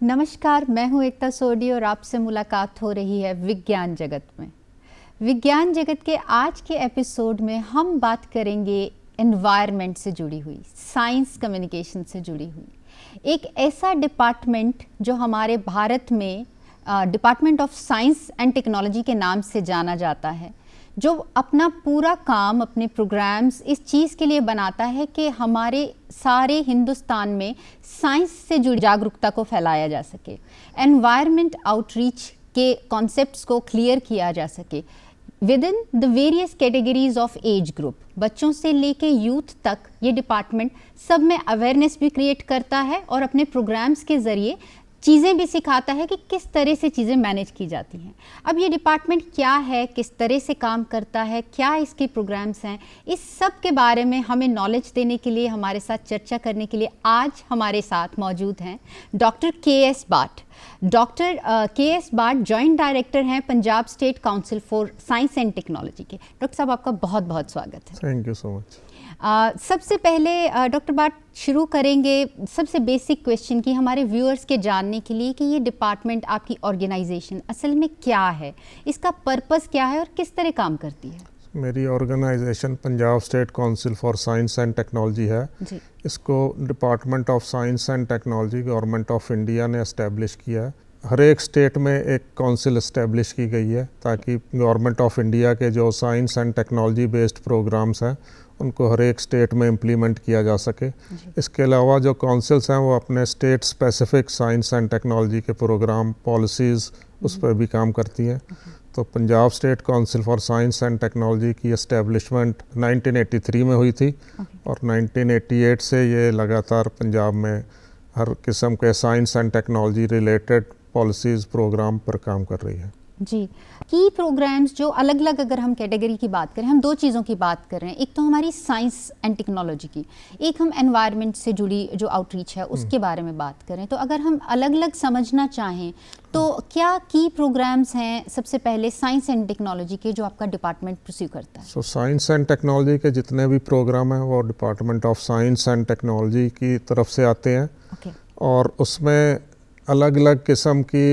नमस्कार, मैं हूँ एकता सोडी और आपसे मुलाकात हो रही है विज्ञान जगत में। विज्ञान जगत के आज के एपिसोड में हम बात करेंगे एनवायरनमेंट से जुड़ी हुई, साइंस कम्युनिकेशन से जुड़ी हुई एक ऐसा डिपार्टमेंट जो हमारे भारत में department of science and technology के नाम से जाना जाता है, जो अपना पूरा काम, अपने प्रोग्राम्स इस चीज़ के लिए बनाता है कि हमारे सारे हिंदुस्तान में साइंस से जुड़ी जागरूकता को फैलाया जा सके, एनवायरनमेंट आउटरीच के कॉन्सेप्ट्स को क्लियर किया जा सके with in the various categories of age group. बच्चों से लेके यूथ तक ये डिपार्टमेंट सब में अवेयरनेस भी क्रिएट करता है और अपने प्रोग्राम्स के ज़रिए चीज़ें भी सिखाता है कि किस तरह से चीज़ें मैनेज की जाती हैं। अब ये डिपार्टमेंट क्या है, किस तरह से काम करता है, क्या इसके प्रोग्राम्स हैं, इस सब के बारे में हमें नॉलेज देने के लिए, हमारे साथ चर्चा करने के लिए आज हमारे साथ मौजूद हैं डॉक्टर के.एस. बाट। Doctor KS. बाट जॉइंट डायरेक्टर हैं Punjab state council for science and technology के। डॉक्टर साहब, आपका बहुत बहुत स्वागत है। Thank you so much. सबसे पहले डॉक्टर बाट शुरू करेंगे सबसे बेसिक क्वेश्चन की, हमारे व्यूअर्स के जानने के लिए कि ये डिपार्टमेंट, आपकी ऑर्गेनाइजेशन असल में क्या है, इसका पर्पस क्या है और किस तरह काम करती है। मेरी organization Punjab state council for science and technology है जी। इसको department of science and technology government of India ने एस्टेब्लिश किया है। हर एक स्टेट में एक काउंसिल इस्टेब्लिश की गई है ताकि गवर्नमेंट ऑफ इंडिया के जो science and technology based programs हैं उनको हर एक स्टेट में इम्प्लीमेंट किया जा सके। इसके अलावा जो काउंसिल्स हैं वो अपने state specific science and technology के प्रोग्राम, पॉलिसीज़ उस पर भी काम करती हैं। तो Punjab state council for science and technology की एस्टेब्लिशमेंट 1983 में हुई थी और 1988 से ये लगातार पंजाब में हर किस्म के science and technology related policies program पर काम कर रही है जी। की प्रोग्राम्स जो अलग अलग, अगर हम कैटेगरी की बात करें, हम दो चीज़ों की बात कर रहे हैं, एक तो हमारी साइंस एंड टेक्नोलॉजी की, एक हम एनवायरनमेंट से जुड़ी जो आउटरीच है उसके बारे में बात करें। तो अगर हम अलग अलग समझना चाहें तो क्या की प्रोग्राम्स हैं सबसे पहले साइंस एंड टेक्नोलॉजी के जो आपका डिपार्टमेंट परस्यू करता है? सो साइंस एंड टेक्नोलॉजी के जितने भी प्रोग्राम हैं वो department of science and technology की तरफ से आते हैं और उसमें अलग अलग किस्म की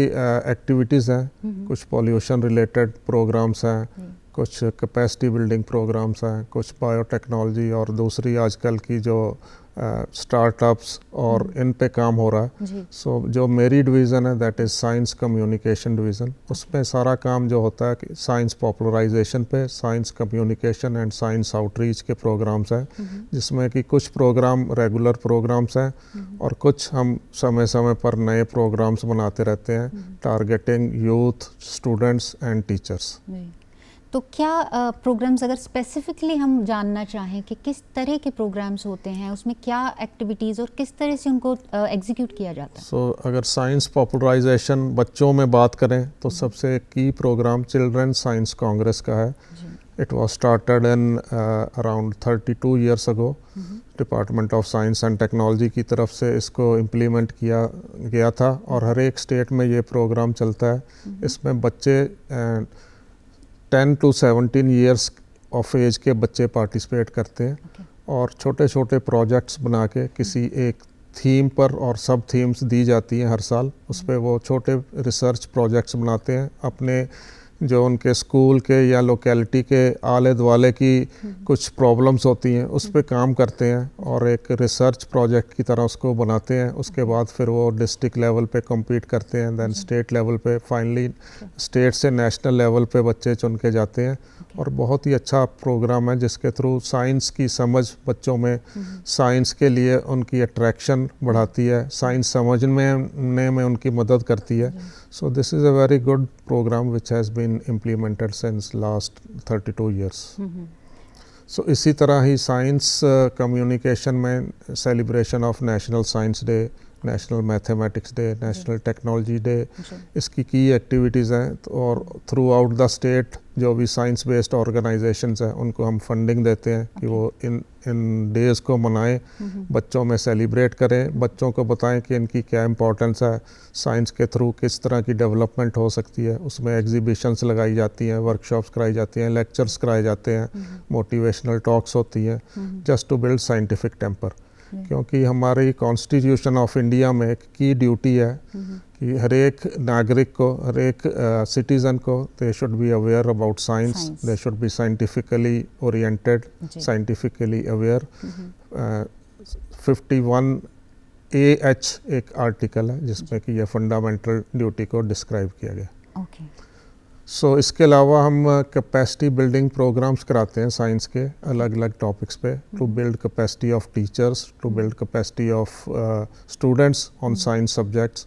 एक्टिविटीज़ हैं। कुछ पॉल्यूशन रिलेटेड प्रोग्राम्स हैं, कुछ कैपेसिटी बिल्डिंग प्रोग्राम्स हैं, कुछ बायोटेक्नोलॉजी और दूसरी आजकल की जो स्टार्टअप्स और इन पे काम हो रहा है। सो जो मेरी डिवीज़न है that is science communication division, उसमें सारा काम जो होता है कि साइंस पॉपुलराइजेशन पे, science communication and science outreach के प्रोग्राम्स हैं, जिसमें कि कुछ प्रोग्राम रेगुलर प्रोग्राम्स हैं और कुछ हम समय समय पर नए प्रोग्राम्स बनाते रहते हैं targeting youth, students and teachers. तो क्या प्रोग्राम्स, अगर स्पेसिफिकली हम जानना चाहें कि किस तरह के प्रोग्राम्स होते हैं, उसमें क्या एक्टिविटीज़ और किस तरह से उनको एग्जीक्यूट किया जाता है? सो अगर साइंस पॉपुलराइजेशन बच्चों में बात करें तो सबसे की प्रोग्राम चिल्ड्रन साइंस कांग्रेस का है। It was started in around 32 years ago. Department of science and technology की तरफ से इसको इम्प्लीमेंट किया गया था और हर एक स्टेट में ये प्रोग्राम चलता है। इसमें बच्चे 10 to 17 ईयर्स ऑफ एज के बच्चे पार्टिसिपेट करते हैं और छोटे छोटे प्रोजेक्ट्स बना के किसी एक थीम पर, और सब थीम्स दी जाती हैं हर साल, उस पर वो छोटे रिसर्च प्रोजेक्ट्स बनाते हैं। अपने जो उनके स्कूल के या लोकेलिटी के आले दुआले की कुछ प्रॉब्लम्स होती हैं उस पर काम करते हैं और एक रिसर्च प्रोजेक्ट की तरह उसको बनाते हैं। उसके बाद फिर वो डिस्ट्रिक्ट लेवल पे compete करते हैं, दैन स्टेट लेवल पे, फाइनली स्टेट से नेशनल लेवल पे बच्चे चुन के जाते हैं। और बहुत ही अच्छा प्रोग्राम है जिसके थ्रू साइंस की समझ बच्चों में, साइंस के लिए उनकी अट्रैक्शन बढ़ाती है, साइंस समझने में उनकी मदद करती है। So this is a very good program which has been implemented since last 32 years. So इसी तरह ही साइंस कम्युनिकेशन में celebration of national science day, national mathematics day, national technology day, इसकी की एक्टिविटीज़ हैं। और थ्रू आउट द स्टेट जो भी science based organisations हैं उनको हम फंडिंग देते हैं कि वो इन डेज़ को मनाएं, बच्चों में सेलिब्रेट करें, बच्चों को बताएं कि इनकी क्या इंपॉर्टेंस है, साइंस के थ्रू किस तरह की डेवलपमेंट हो सकती है। उसमें एग्जीबिशंस लगाई जाती हैं, वर्कशॉप्स कराई जाती हैं, लेक्चर्स कराए जाते हैं, मोटिवेशनल टॉक्स होती हैं, just to build scientific temper. क्योंकि हमारी कॉन्स्टिट्यूशन ऑफ इंडिया में एक की ड्यूटी है कि हर एक नागरिक को, हर एक सिटीज़न को they should be aware about science, they should be scientifically oriented, scientifically aware. 51AH एक आर्टिकल है जिसमें कि ये फंडामेंटल ड्यूटी को डिस्क्राइब किया गया। सो इसके अलावा हम कैपेसिटी बिल्डिंग प्रोग्राम्स कराते हैं साइंस के अलग अलग टॉपिक्स पे, to build capacity of teachers, to build capacity of students on science subjects.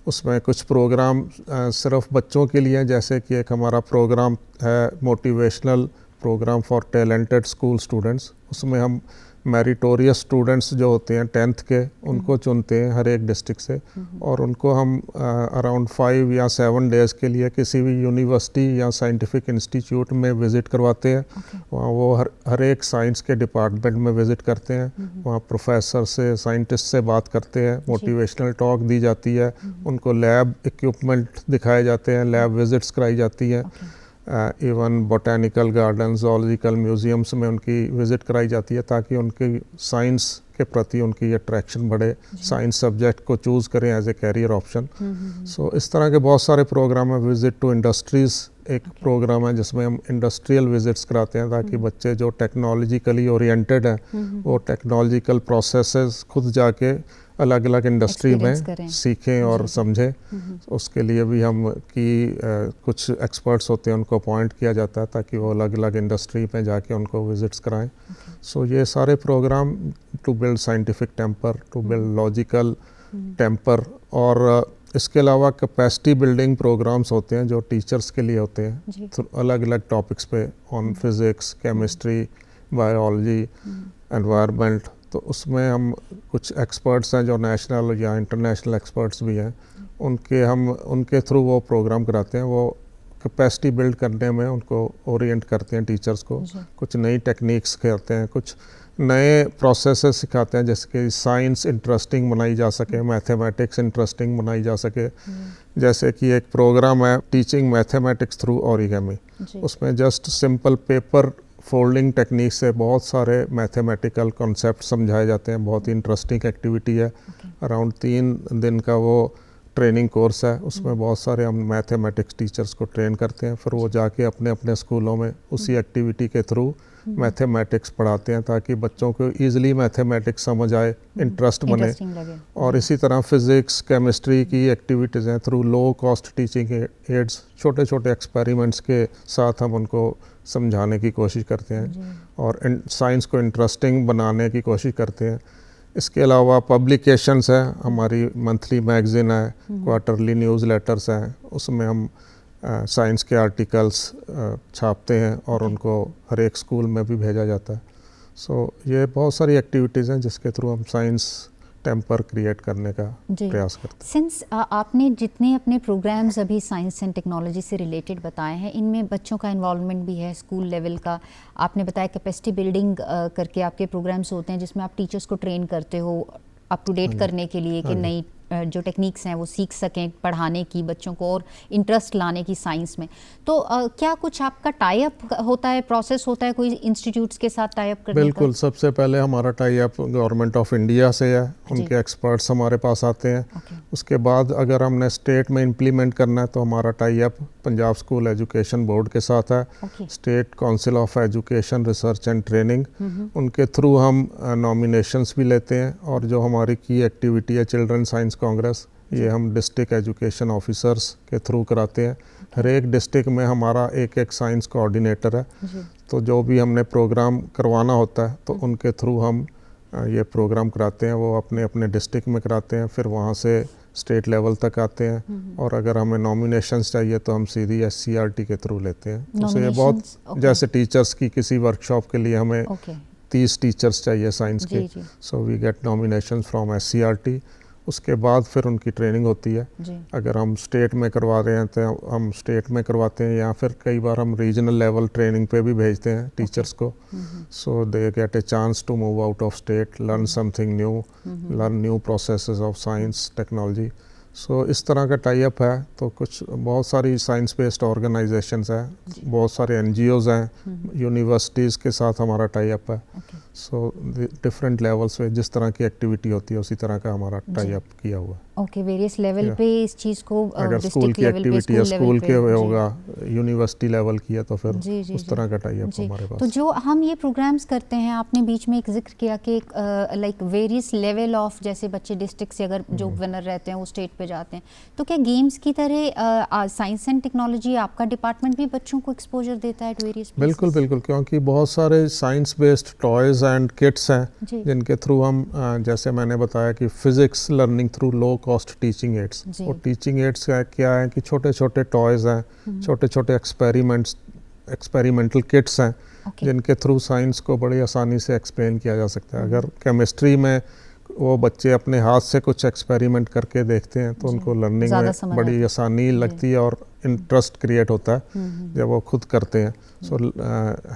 उसमें कुछ प्रोग्राम सिर्फ बच्चों के लिए, जैसे कि एक हमारा प्रोग्राम है motivational program for talented school students. उसमें हम मेरिटोरियस स्टूडेंट्स जो होते हैं 10th के, उनको चुनते हैं हर एक डिस्ट्रिक्ट से, और उनको हम अराउंड 5 या 7 डेज़ के लिए किसी भी यूनिवर्सिटी या साइंटिफिक इंस्टीट्यूट में विज़िट करवाते हैं। वहाँ वो हर एक साइंस के डिपार्टमेंट में विज़िट करते हैं, वहाँ प्रोफेसर से, साइंटिस्ट से बात करते हैं, मोटिवेशनल टॉक दी जाती है, उनको लैब इक्विपमेंट दिखाए जाते हैं, लैब विज़िट्स कराई जाती है। Even botanical garden, zoological museums में उनकी विज़िट कराई जाती है ताकि उनकी साइंस के प्रति उनकी अट्रैक्शन बढ़े, साइंस सब्जेक्ट को चूज़ करें एज ए कैरियर ऑप्शन। सो इस तरह के बहुत सारे प्रोग्राम हैं। विज़िट टू इंडस्ट्रीज़ एक प्रोग्राम है जिसमें हम इंडस्ट्रियल विज़िट्स कराते हैं ताकि बच्चे जो टेक्नोलॉजिकली ओरिएंटेड हैं वो टेक्नोलॉजिकल प्रोसेसेस खुद जाके अलग अलग इंडस्ट्री में सीखें और समझें। उसके लिए भी हम कुछ एक्सपर्ट्स होते हैं उनको अपॉइंट किया जाता है ताकि वो अलग अलग इंडस्ट्री में जाके उनको विजिट्स कराएं। सो ये सारे program to build scientific temper, to build logical temper, और इसके अलावा कैपेसिटी बिल्डिंग प्रोग्राम्स होते हैं जो टीचर्स के लिए होते हैं, तो अलग अलग टॉपिक्स पे, on physics, chemistry, biology, environment. तो उसमें हम कुछ एक्सपर्ट्स हैं जो नेशनल या इंटरनेशनल एक्सपर्ट्स भी हैं, उनके थ्रू वो प्रोग्राम कराते हैं। वो कैपेसिटी बिल्ड करने में उनको ओरिएंट करते हैं टीचर्स को, कुछ नई टेक्निक्स सिखाते हैं, कुछ नए प्रोसेसेस सिखाते हैं जैसे कि साइंस इंटरेस्टिंग बनाई जा सके, मैथमेटिक्स इंटरेस्टिंग बनाई जा सके। जैसे कि एक प्रोग्राम है टीचिंग मैथमेटिक्स थ्रू ओरिगेमी, उसमें just simple paper folding technique से बहुत सारे मैथमेटिकल कॉन्सेप्ट समझाए जाते हैं। बहुत ही इंटरेस्टिंग एक्टिविटी है। अराउंड 3 दिन का वो ट्रेनिंग कोर्स है, उसमें बहुत सारे हम मैथमेटिक्स टीचर्स को ट्रेन करते हैं, फिर वो जाके अपने अपने स्कूलों में उसी एक्टिविटी के थ्रू मैथमेटिक्स पढ़ाते हैं ताकि बच्चों को ईजिली मैथमेटिक्स समझ आए, इंटरेस्ट बने। और इसी तरह फिज़िक्स, केमिस्ट्री की एक्टिविटीज़ हैं through low cost teaching ads, छोटे छोटे एक्सपेरिमेंट्स के साथ हम उनको समझाने की कोशिश करते हैं और साइंस को इंटरेस्टिंग बनाने की कोशिश करते हैं। इसके अलावा पब्लिकेशंस हैं, हमारी मंथली मैगज़ीन है, क्वार्टरली न्यूज़ लेटर्स हैं, उसमें हम साइंस के आर्टिकल्स छापते हैं और उनको हर एक स्कूल में भी भेजा जाता है। सो ये बहुत सारी एक्टिविटीज़ हैं जिसके थ्रू हम साइंस टेम्पर क्रिएट करने का प्रयास करते हैं। सिंस आपने जितने अपने प्रोग्राम्स अभी साइंस एंड टेक्नोलॉजी से रिलेटेड बताए हैं, इनमें बच्चों का इन्वॉल्वमेंट भी है स्कूल लेवल का। आपने बताया कैपेसिटी बिल्डिंग करके आपके प्रोग्राम्स होते हैं जिसमें आप टीचर्स को ट्रेन करते हो अप टू डेट करने के लिए कि नई जो टेक्निक्स हैं वो सीख सकें, पढ़ाने की, बच्चों को और इंटरेस्ट लाने की साइंस में। तो क्या कुछ आपका टाई अप होता है, प्रोसेस होता है कोई इंस्टीट्यूट्स के साथ टाई अप करने का? बिल्कुल, सबसे पहले हमारा tie up government of India से है, उनके एक्सपर्ट्स हमारे पास आते हैं। उसके बाद अगर हमने स्टेट में इम्प्लीमेंट करना है तो हमारा tie up Punjab school education board के साथ है, state council of education research and training, उनके थ्रू हम नॉमिनेशंस भी लेते हैं। और जो हमारी की एक्टिविटी है चिल्ड्रन साइंस कांग्रेस, ये हम डिस्ट्रिक्ट एजुकेशन ऑफिसर्स के थ्रू कराते हैं। हर एक डिस्ट्रिक्ट में हमारा एक एक साइंस कोऑर्डिनेटर है, तो जो भी हमने प्रोग्राम करवाना होता है तो उनके थ्रू हम ये प्रोग्राम कराते हैं। वो अपने अपने डिस्ट्रिक्ट में कराते हैं, फिर वहाँ से स्टेट लेवल तक आते हैं। और अगर हमें नॉमिनेशंस चाहिए तो हम सीधी SCRT के थ्रू लेते हैं। तो ये बहुत जैसे टीचर्स की किसी वर्कशॉप के लिए हमें 30 टीचर्स चाहिए साइंस के, so we get nominations from SCRT। उसके बाद फिर उनकी ट्रेनिंग होती है। अगर हम स्टेट में करवा रहे हैं तो हम स्टेट में करवाते हैं, या फिर कई बार हम रीजनल लेवल ट्रेनिंग पे भी भेजते हैं टीचर्स को। So they get a chance to move out of state, learn something new, learn new processes of science technology. सो इस तरह का टाई अप है। तो कुछ बहुत सारी साइंस बेस्ड ऑर्गेनाइजेशंस हैं, बहुत सारे NGOs हैं, यूनिवर्सिटीज़ के साथ हमारा टाई अप है। सो डिफरेंट लेवल्स पे जिस तरह की एक्टिविटी होती है उसी तरह का हमारा टाई अप किया हुआ है। ओके, वेरियस लेवल पे इस चीज़ को, अगर स्कूल की एक्टिविटी है स्कूल के होगा, यूनिवर्सिटी लेवल की है तो फिर उस तरह का टाई अप हमारे पास। तो जो हम ये प्रोग्राम्स करते हैं, आपने बीच में एक जिक्र किया कि लाइक वेरियस लेवल ऑफ, जैसे बच्चे डिस्ट्रिक्ट से अगर जो विनर रहते हैं वो स्टेट पे जाते हैं, तो क्या गेम्स की तरह साइंस एंड टेक्नोलॉजी आपका डिपार्टमेंट भी बच्चों को एक्सपोजर देता है वेरियस? बिल्कुल बिल्कुल, क्योंकि बहुत सारे science based toys and kits हैं जिनके थ्रू हम जैसे मैंने बताया कि physics learning through low cost teaching aids. और टीचिंग एड्स क्या है कि छोटे छोटे टॉयज़ हैं, छोटे छोटे एक्सपेरिमेंटल किट्स हैं जिनके थ्रू साइंस को बड़ी आसानी से एक्सप्लेन किया जा सकता है। अगर केमिस्ट्री में वो बच्चे अपने हाथ से कुछ एक्सपेरिमेंट करके देखते हैं तो उनको लर्निंग में बड़ी आसानी लगती है और इंटरेस्ट क्रिएट होता है जब वो खुद करते हैं। So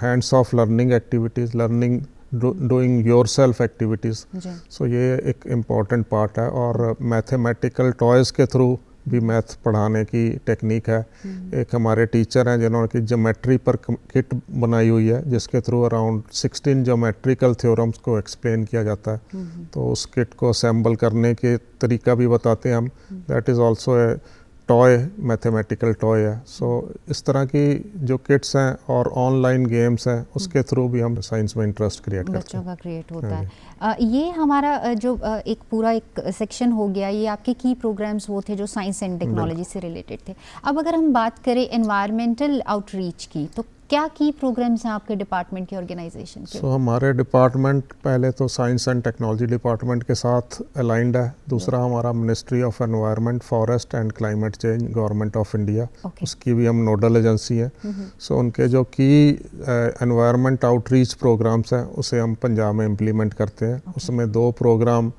hands of learning activities, learning doing yourself activities, so ये एक इम्पॉर्टेंट पार्ट है। और मैथमेटिकल टॉयज़ के थ्रू भी मैथ पढ़ाने की टेक्निक है। एक हमारे टीचर हैं जिन्होंने की ज्योमेट्री पर किट बनाई हुई है जिसके थ्रू अराउंड 16 ज्योमेट्रिकल थ्योरम्स को एक्सप्लेन किया जाता है। तो उस किट को असेंबल करने के तरीका भी बताते हैं हम। That is also a toy, mathematical toy है। सो इस तरह की जो किट्स हैं और ऑनलाइन गेम्स हैं उसके थ्रू भी हम साइंस में इंटरेस्ट क्रिएट करते हैं, बच्चों का क्रिएट होता है। ये हमारा जो एक पूरा एक सेक्शन हो गया, ये आपके की प्रोग्राम्स वो थे जो साइंस एंड टेक्नोलॉजी से रिलेटेड थे। अब अगर हम बात करें एनवायरमेंटल आउटरीच की, तो क्या की प्रोग्राम्स हैं आपके डिपार्टमेंट के, ऑर्गेनाइजेशन के? हमारे डिपार्टमेंट पहले तो साइंस एंड टेक्नोलॉजी डिपार्टमेंट के साथ अलाइंड है। दूसरा हमारा ministry of environment, forest and climate change, government of India, उसकी भी हम नोडल एजेंसी है। सो उनके जो की एनवायरनमेंट आउटरीच प्रोग्राम्स हैं उसे हम पंजाब में इम्प्लीमेंट करते हैं। उसमें 2 प्रोग्राम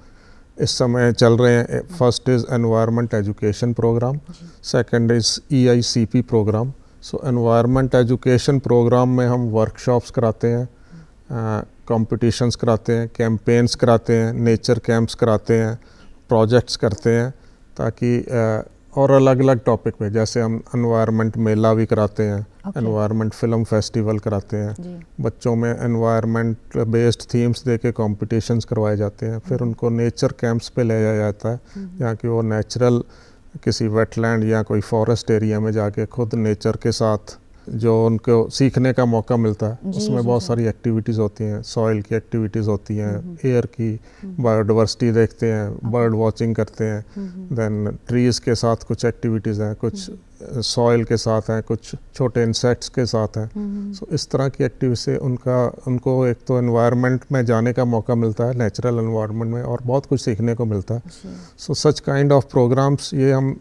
इस समय चल रहे हैं। First is environment education program, second is EICP program. So environment education program में हम वर्कशॉप्स कराते हैं, कॉम्पिटिशन्स कराते हैं, कैंपेन्स कराते हैं, नेचर कैंप्स कराते हैं, प्रोजेक्ट्स करते हैं, ताकि और अलग अलग टॉपिक पे, जैसे हम एनवायरनमेंट मेला भी कराते हैं, एनवायरनमेंट फिल्म फेस्टिवल कराते हैं। बच्चों में एनवायरनमेंट बेस्ड थीम्स दे के कॉम्पिटिशन्स करवाए जाते हैं। फिर उनको नेचर कैंप्स पे ले जाया जाता है जहाँ कि वो नेचुरल किसी वेटलैंड या कोई फॉरेस्ट एरिया में जाके खुद नेचर के साथ जो उनको सीखने का मौका मिलता है। उसमें बहुत सारी एक्टिविटीज़ होती हैं, सॉइल की एक्टिविटीज़ होती हैं, एयर की, बायोडाइवर्सिटी देखते हैं, बर्ड वॉचिंग करते हैं, देन ट्रीज़ के साथ कुछ एक्टिविटीज़ हैं, कुछ सॉइल के साथ हैं, कुछ छोटे इंसेक्ट्स के साथ हैं। सो इस तरह की एक्टिविटी से उनको एक तो एनवायरनमेंट में जाने का मौका मिलता है, नेचुरल एनवायरनमेंट में, और बहुत कुछ सीखने को मिलता है। सो सच काइंड ऑफ प्रोग्राम्स ये हम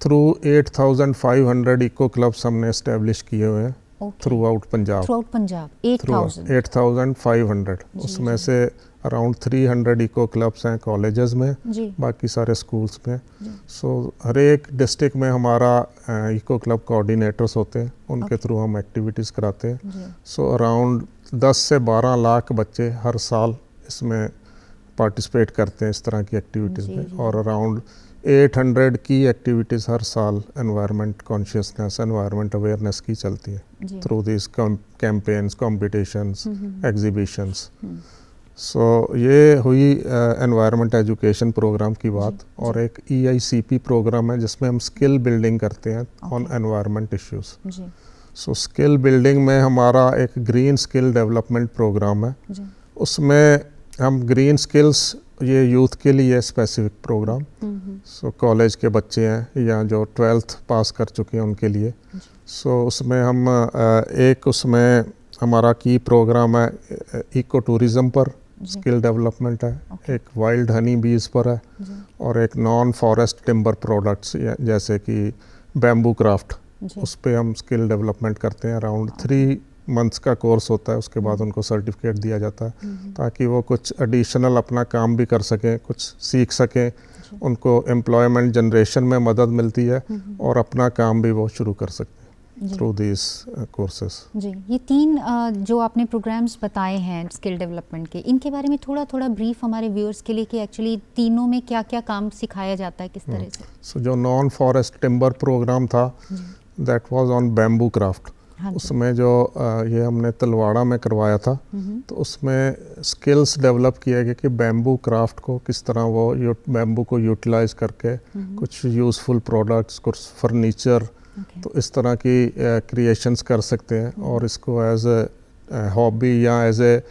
थ्रू 8500 इको क्लब्स हमने एस्टेब्लिश किए हुए हैं थ्रू आउट पंजाब। 8500, उसमें से अराउंड 300 इको क्लब्स हैं कॉलेजेस में, बाकी सारे स्कूल्स में। सो हर एक डिस्ट्रिक्ट में हमारा इको क्लब कोऑर्डिनेटर्स होते हैं, उनके थ्रू हम एक्टिविटीज़ कराते हैं। सो अराउंड 10 से 12 लाख बच्चे हर साल इसमें पार्टिसिपेट करते हैं इस तरह की एक्टिविटीज़ में, और अराउंड 800 की एक्टिविटीज़ हर साल एनवायरनमेंट कॉन्शियसनेस, एनवायरनमेंट अवेयरनेस की चलती है through this campaigns, competitions, exhibitions. So ये हुई एनवायरनमेंट एजुकेशन प्रोग्राम की बात। और एक EICP प्रोग्राम है जिसमें हम स्किल बिल्डिंग करते हैं on environment issues. So skill building में हमारा एक ग्रीन स्किल डेवलपमेंट प्रोग्राम है। उसमें हम ग्रीन स्किल्स, ये यूथ के लिए स्पेसिफिक प्रोग्राम, सो कॉलेज के बच्चे हैं या जो 12th पास कर चुके हैं उनके लिए। सो उसमें हम उसमें हमारा की प्रोग्राम है इको टूरिज़म पर स्किल डेवलपमेंट है, एक वाइल्ड हनी बीज पर है, और एक नॉन फॉरेस्ट टिम्बर प्रोडक्ट्स जैसे कि बैम्बू क्राफ्ट, उस पर हम स्किल डेवलपमेंट करते हैं। अराउंड 3 मंथ्स का कोर्स होता है, उसके बाद उनको सर्टिफिकेट दिया जाता है ताकि वो कुछ एडिशनल अपना काम भी कर सकें, कुछ सीख सकें, उनको एम्प्लॉयमेंट जनरेशन में मदद मिलती है और अपना काम भी वो शुरू कर सकते हैं। through these courses. जी, ये 3 जो आपने प्रोग्राम्स बताए हैं स्किल डेवलपमेंट के, इनके बारे में थोड़ा थोड़ा ब्रीफ हमारे व्यूअर्स के लिए कि एक्चुअली तीनों में क्या क्या काम सिखाया जाता है, किस तरह से? So जो नॉन फॉरेस्ट टिम्बर प्रोग्राम था, that was on bamboo craft. उसमें जो ये हमने तलवाड़ा में करवाया था, तो उसमें स्किल्स डेवलप किया गया कि बैम्बू क्राफ्ट को किस तरह वो बैम्बू को यूटिलाइज करके कुछ यूज़फुल प्रोडक्ट्स, कुछ फर्नीचर, तो इस तरह की क्रिएशंस कर सकते हैं और इसको एज ए हॉबी या एज ए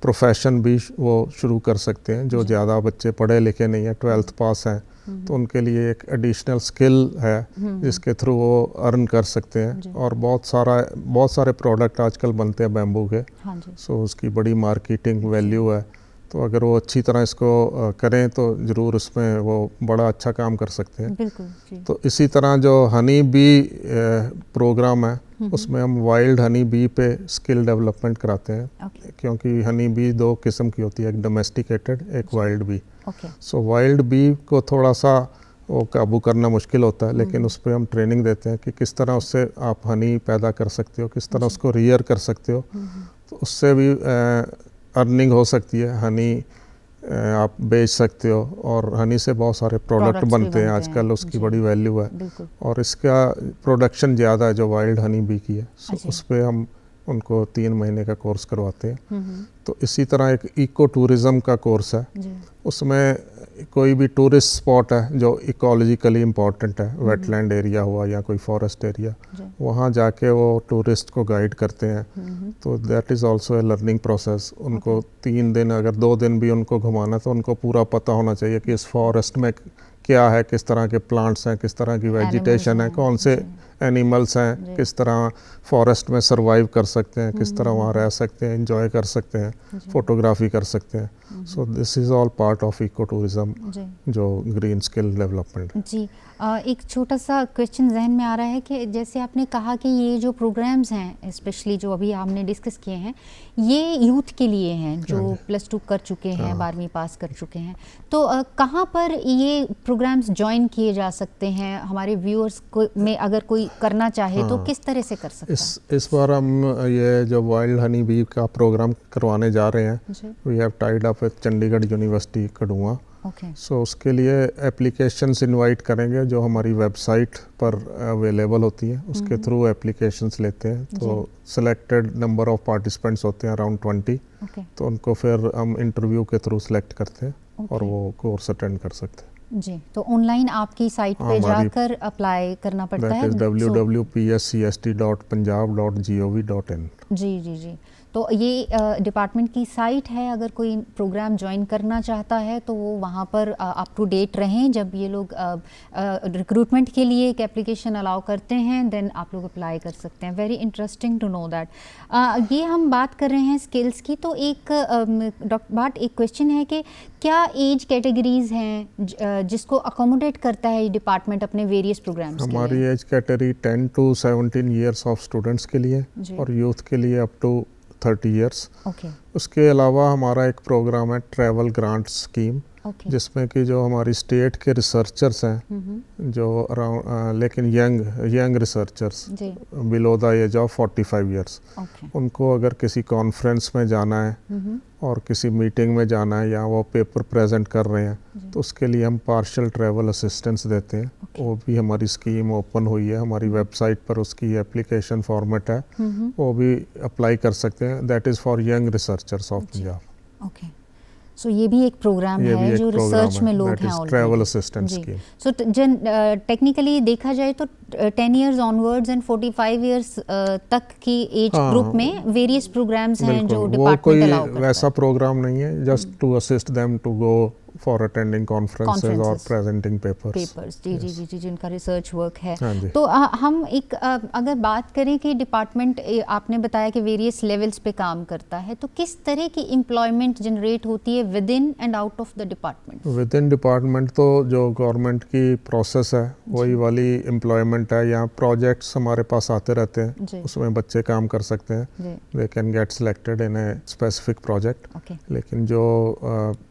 प्रोफेशन भी वो शुरू कर सकते हैं। जो ज़्यादा बच्चे पढ़े लिखे नहीं हैं, 12th पास हैं, तो उनके लिए एक एडिशनल स्किल है जिसके थ्रू वो अर्न कर सकते हैं। और बहुत सारे प्रोडक्ट आजकल बनते हैं बैम्बू के, सो उसकी बड़ी मार्केटिंग वैल्यू है। तो अगर वो अच्छी तरह इसको करें तो ज़रूर उसमें वो बड़ा अच्छा काम कर सकते हैं। बिल्कुल। तो इसी तरह जो हनी बी प्रोग्राम है, उसमें हम वाइल्ड हनी बी पे स्किल डेवलपमेंट कराते हैं, क्योंकि हनी बी 2 किस्म की होती है, एक डोमेस्टिकेटेड, एक वाइल्ड बी। सो वाइल्ड बी को थोड़ा सा वो काबू करना मुश्किल होता है, लेकिन उस पर हम ट्रेनिंग देते हैं कि किस तरह उससे आप हनी पैदा कर सकते हो, किस तरह उसको रियर कर सकते हो, तो उससे भी अर्निंग हो सकती है। हनी आप बेच सकते हो और हनी से बहुत सारे प्रोडक्ट बनते हैं आजकल, उसकी बड़ी वैल्यू है और इसका प्रोडक्शन ज़्यादा है जो वाइल्ड हनी बी की है। सो उस पर हम उनको 3 महीने का कोर्स करवाते हैं। तो इसी तरह एक इको टूरिज़म का कोर्स है, उसमें कोई भी टूरिस्ट स्पॉट है जो इकोलॉजिकली इम्पॉर्टेंट है, वेटलैंड एरिया हुआ या कोई फॉरेस्ट एरिया, वहाँ जाके वो टूरिस्ट को गाइड करते हैं। तो that is also a learning process. उनको 3 दिन, अगर 2 दिन भी उनको घुमाना, तो उनको पूरा पता होना चाहिए कि इस फॉरेस्ट में क्या है, किस तरह के प्लांट्स हैं, किस तरह की वेजिटेशन है, कौन से एनिमल्स हैं, किस तरह फॉरेस्ट में सरवाइव कर सकते हैं, किस तरह वहाँ रह सकते हैं, एंजॉय कर सकते हैं, फोटोग्राफी कर सकते हैं। So this is all part of eco tourism, जो ग्रीन स्किल डेवलपमेंट। जी, एक छोटा सा क्वेश्चन जहन में आ रहा है कि जैसे आपने कहा कि ये जो प्रोग्राम्स हैं, स्पेशली जो अभी हमने डिस्कस किए हैं, ये यूथ के लिए हैं जो +2 कर चुके हैं, 12वीं पास कर चुके हैं। तो कहाँ पर ये प्रोग्राम्स ज्वाइन किए जा सकते हैं? हमारे व्यूअर्स को में अगर कोई करना चाहे तो किस तरह से कर सकता है? इस बार हम ये जो वाइल्ड हनी बी का प्रोग्राम करवाने जा रहे हैं, we have tied up with Chandigarh university कड़ुआ। सो उसके लिए एप्लीकेशंस इनवाइट करेंगे जो हमारी वेबसाइट पर अवेलेबल होती हैं, उसके थ्रू एप्लीकेशंस लेते हैं। तो सिलेक्टेड नंबर ऑफ पार्टिसिपेंट्स होते हैं, अराउंड 20। तो उनको फिर हम इंटरव्यू के थ्रू सिलेक्ट करते हैं और वो कोर्स अटेंड कर सकते हैं। जी, तो ऑनलाइन आपकी साइट पे जाकर अप्लाई करना पड़ता है, www.pscsd.punjab.gov.in। जी। तो ये डिपार्टमेंट की साइट है, अगर कोई प्रोग्राम ज्वाइन करना चाहता है तो वो वहाँ पर अप टू डेट रहें। जब ये लोग रिक्रूटमेंट के लिए एक एप्लीकेशन अलाउ करते हैं, देन आप लोग अप्लाई कर सकते हैं। Very interesting to know that. ये हम बात कर रहे हैं स्किल्स की, तो एक डॉक्टर भाट, एक क्वेश्चन है कि क्या एज कैटेगरीज हैं जिसको अकोमोडेट करता है ये डिपार्टमेंट अपने वेरियस प्रोग्राम्स? हमारी age category 10 to 17 years of students के लिए और यूथ के लिए अप टू 30 ईयर्स। उसके अलावा हमारा एक प्रोग्राम है ट्रैवल ग्रांट स्कीम, जिसमें कि जो हमारी स्टेट के रिसर्चर्स हैं, जो अराउंड लेकिन young researchers below the age of 45 years, उनको अगर किसी कॉन्फ्रेंस में जाना है और किसी मीटिंग में जाना है या वो पेपर प्रेजेंट कर रहे हैं, तो उसके लिए हम पार्शियल ट्रैवल असिस्टेंस देते हैं। वो भी हमारी स्कीम ओपन हुई है, हमारी वेबसाइट पर उसकी एप्लीकेशन फॉर्मेट है, वो भी अप्लाई कर सकते हैं। That is for young researchers of Punjab. Okay, so ये भी एक प्रोग्राम है जो रिसर्च में लोग हैं already. Travel assistant scheme. So technically देखा जाए तो 10 इयर्स ऑनवर्ड्स एंड 45 इयर्स तक की एज ग्रुप में वेरियस प्रोग्राम्स हैं जो डिपार्टमेंट अलाउ करता है। वैसा प्रोग्राम नहीं है, just to assist them to go for attending conferences और प्रेजेंटिंग पेपर्स। जी, जिनका रिसर्च वर्क है। तो हम एक अगर बात करें कि डिपार्टमेंट, आपने बताया कि वेरियस लेवल्स पे काम करता है, तो किस तरह की एम्प्लॉयमेंट जनरेट होती है with in and out of the department? With in department तो जो गवर्नमेंट की प्रोसेस है वही वाली एम्प्लॉयमेंट है। यहाँ प्रोजेक्ट्स हमारे पास आते रहते हैं, उसमें बच्चे काम कर सकते हैं, they can get selected in a specific project. लेकिन जो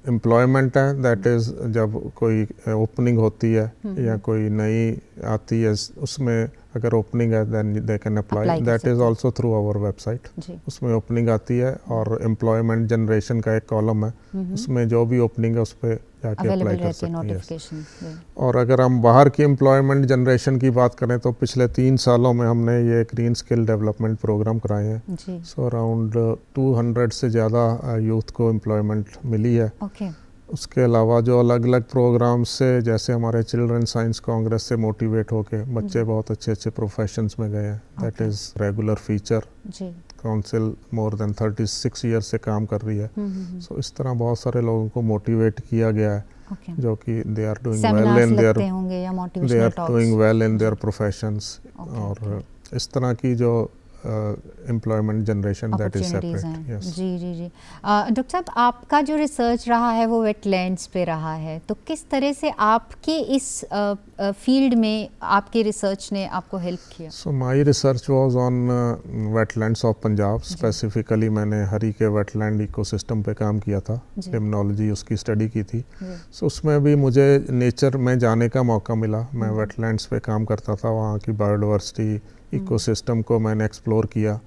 एम्प्लॉयमेंट है दैट इज़ जब कोई ओपनिंग होती है या कोई नई आती है उसमें अगर ओपनिंग है then they can apply, that is also through our website. उसमें ओपनिंग आती है और एम्प्लॉयमेंट जनरेशन का एक कॉलम है, उसमें जो भी ओपनिंग है उस पर जाके अप्लाई कर सकते हैं। और अगर हम बाहर की एम्प्लॉयमेंट जनरेशन की बात करें तो पिछले 3 सालों में हमने ये ग्रीन स्किल डेवलपमेंट प्रोग्राम कराए हैं। सो अराउंड 200 से ज़्यादा यूथ को एम्प्लॉयमेंट मिली है। उसके अलावा जो अलग अलग प्रोग्राम से, जैसे हमारे चिल्ड्रन साइंस कांग्रेस से मोटिवेट होके बच्चे बहुत अच्छे अच्छे प्रोफेशंस में गए हैं। That is regular feature. Council more than 36 year से काम कर रही है। सो इस तरह बहुत सारे लोगों को मोटिवेट किया गया है जो कि they are doing well in their professions. और इस तरह की जो employment generation that is separate. Yes जी डॉक्टर साहब, आपका जो रिसर्च रहा है वो वेटलैंड्स पे रहा है, तो किस तरह से आपके इस फील्ड में आपके रिसर्च ने आपको हेल्प किया? So my research was on wetlands of Punjab. Specifically मैंने हरी के वेटलैंड इकोसिस्टम पे काम किया था, लिम्नोलॉजी उसकी स्टडी की थी। सो उसमें भी मुझे नेचर में जाने का मौका मिला। मैं वेटलैंड्स पे काम करता था, वहाँ की बायोडाइवर्सिटी इकोसिस्टम को मैंने एक्सप्लोर किया,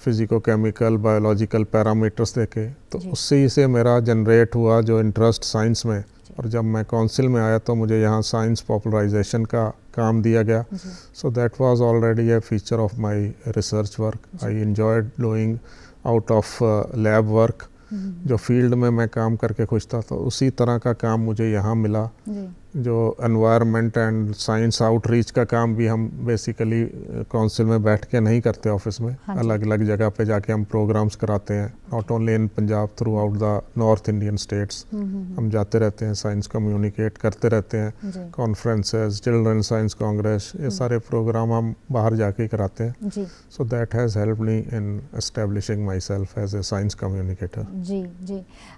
फिजिको केमिकल बायोलॉजिकल पैरामीटर्स देखे। तो उससे से मेरा जनरेट हुआ जो इंटरेस्ट साइंस में। और जब मैं काउंसिल में आया तो मुझे यहाँ साइंस पॉपुलराइजेशन का काम दिया गया। So that was already A feature of my research work. I enjoyed doing out of lab work. जो फील्ड में मैं काम करके खुश था, तो उसी तरह का काम मुझे यहाँ मिला। जो एनवायरनमेंट एंड साइंस आउटरीच का काम भी हम बेसिकली काउंसिल में बैठ के नहीं करते ऑफिस में। अलग अलग जगह पे जाके हम प्रोग्राम्स कराते हैं, not only in Punjab, through out the north Indian states. हम जाते रहते हैं, साइंस कम्युनिकेट करते रहते हैं, कॉन्फ्रेंसेस, चिल्ड्रन साइंस कांग्रेस, ये सारे प्रोग्राम हम बाहर जाके कराते हैं। So that has help me in establishing myself as a science communicator. जी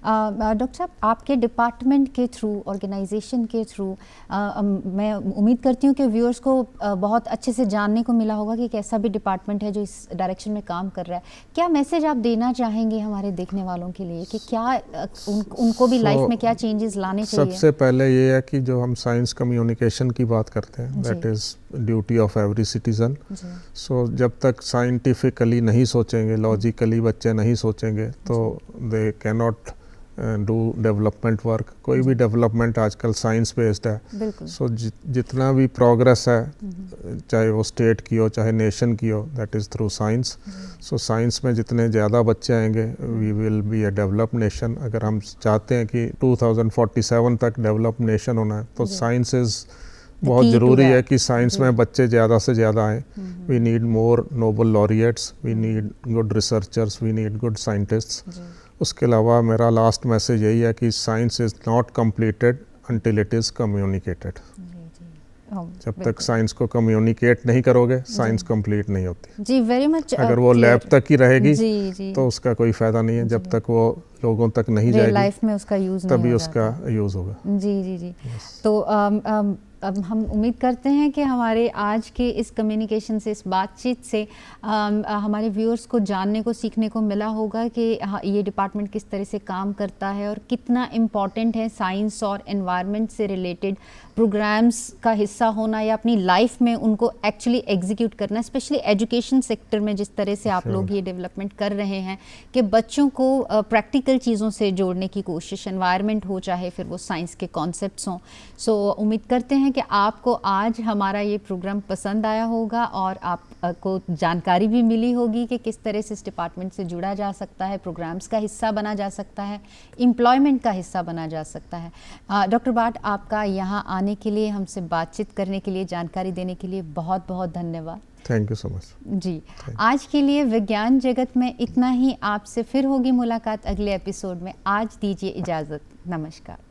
डॉक्टर साहब, आपके डिपार्टमेंट के थ्रू, ऑर्गेनाइजेशन के थ्रू मैं उम्मीद करती हूँ कि व्यूअर्स को बहुत अच्छे से जानने को मिला होगा कि कैसा भी डिपार्टमेंट है जो इस डायरेक्शन में काम कर रहा है। क्या मैसेज आप देना चाहेंगे हमारे देखने वालों के लिए कि क्या उनको भी लाइफ में क्या चेंजेस लाने चाहिए? सबसे पहले ये है कि जो हम साइंस कम्युनिकेशन की बात करते हैं, that is duty of every citizen. So जब तक साइंटिफिकली नहीं सोचेंगे, लॉजिकली बच्चे नहीं सोचेंगे, तो they cannot do development work. कोई भी डेवलपमेंट आजकल साइंस बेस्ड है। सो जितना भी प्रोग्रेस है, चाहे वो स्टेट की हो चाहे नेशन की हो, that is through science. So science में जितने ज़्यादा बच्चे आएंगे, we will be a developed nation. अगर हम चाहते हैं कि 2047 तक डेवलप्ड नेशन होना है, तो साइंस इज़ बहुत ज़रूरी है कि साइंस में बच्चे ज़्यादा से ज़्यादा आएँ। We need more Nobel laureates, we need good researchers, we need good scientists. उसके अलावा मेरा लास्ट मैसेज यही है कि science is not completed until it is communicated. जब तक साइंस को कम्युनिकेट नहीं करोगे, साइंस कंप्लीट नहीं होती। जी, वेरी मच। अगर वो लैब तक ही रहेगी तो उसका कोई फ़ायदा नहीं है। जब तक वो लोगों तक नहीं जाएगी, लाइफ में उसका यूज़ तभी उसका यूज़ होगा। जी। तो अब हम उम्मीद करते हैं कि हमारे आज के इस कम्युनिकेशन से, इस बातचीत से हमारे व्यूअर्स को जानने को, सीखने को मिला होगा कि ये डिपार्टमेंट किस तरह से काम करता है और कितना इम्पॉर्टेंट है साइंस और एनवायरनमेंट से रिलेटेड प्रोग्राम्स का हिस्सा होना या अपनी लाइफ में उनको एक्चुअली एग्जीक्यूट करना। स्पेशली एजुकेशन सेक्टर में जिस तरह से आप लोग ये डेवलपमेंट कर रहे हैं कि बच्चों को प्रैक्टिकल चीज़ों से जोड़ने की कोशिश, एनवायरनमेंट हो चाहे फिर वो साइंस के कॉन्सेप्ट्स हों। सो उम्मीद करते हैं कि आपको आज हमारा ये प्रोग्राम पसंद आया होगा और आपको जानकारी भी मिली होगी कि किस तरह से इस डिपार्टमेंट से जुड़ा जा सकता है, प्रोग्राम्स का हिस्सा बना जा सकता है, एम्प्लॉयमेंट का हिस्सा बना जा सकता है। डॉक्टर भाट, आपका यहाँ आने के लिए, हमसे बातचीत करने के लिए, जानकारी देने के लिए बहुत बहुत धन्यवाद। Thank you so much. जी, आज के लिए विज्ञान जगत में इतना ही। आपसे फिर होगी मुलाकात अगले एपिसोड में। आज दीजिए इजाज़त। नमस्कार।